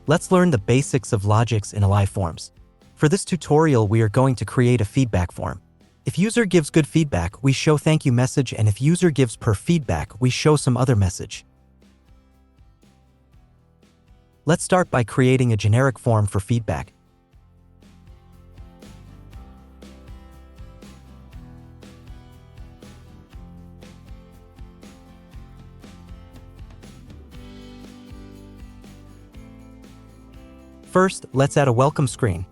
Let's learn the basics of logics in Aliveforms. For this tutorial, we are going to create a feedback form. If user gives good feedback, we show thank you message, and if user gives poor feedback, we show some other message. Let's start by creating a generic form for feedback. First, let's add a welcome screen.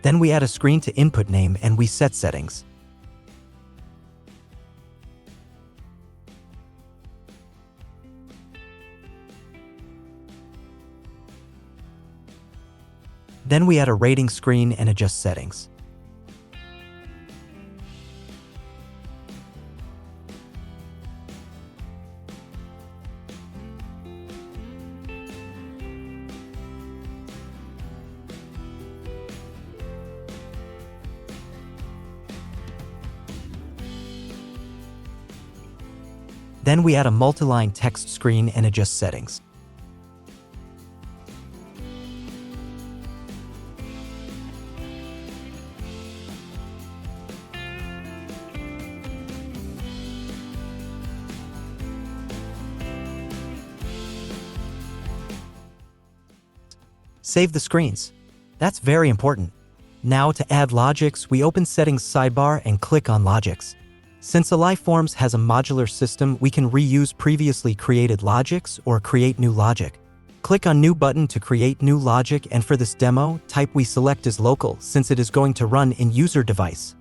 Then we add a screen to input name and we set settings. Then we add a rating screen and adjust settings. Then we add a multi-line text screen and adjust settings. Save the screens. That's very important. Now to add logics, we open Settings sidebar and click on Logics. Since Aliveforms has a modular system, we can reuse previously created logics or create new logic. Click on New button to create new logic, and for this demo, type we select as local since it is going to run in user device.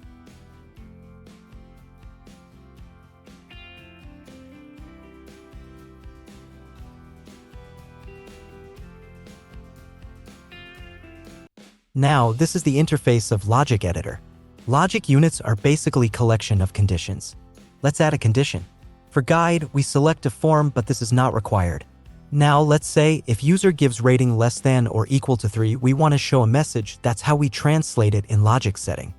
Now, this is the interface of Logic Editor. Logic units are basically collection of conditions. Let's add a condition. For guide, we select a form, but this is not required. Now, let's say if user gives rating less than or equal to 3, we want to show a message. That's how we translate it in logic setting.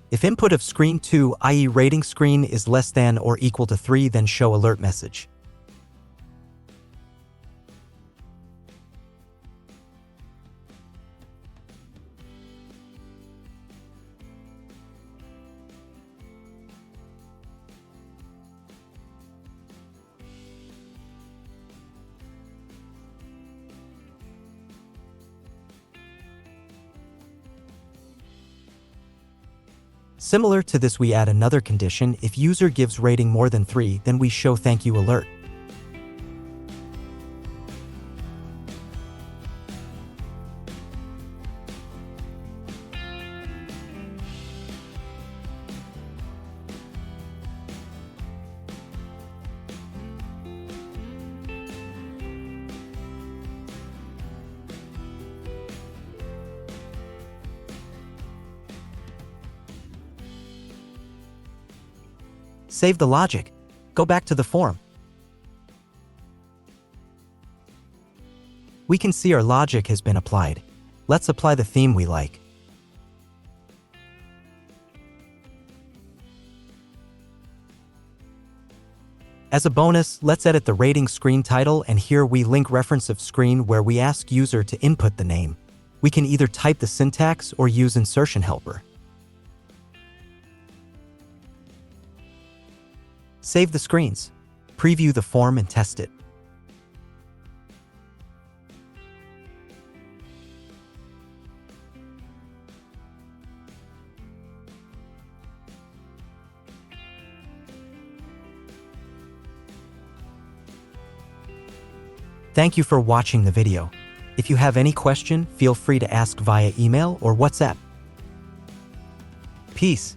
If input of screen 2, i.e. rating screen, is less than or equal to 3, then show alert message. Similar to this, we add another condition. If user gives rating more than 3, then we show thank you alert. Save the logic. Go back to the form. We can see our logic has been applied. Let's apply the theme we like. As a bonus, let's edit the rating screen title, and here we link reference of screen where we ask user to input the name. We can either type the syntax or use insertion helper. Save the screens. Preview the form and test it. Thank you for watching the video. If you have any question, feel free to ask via email or WhatsApp. Peace.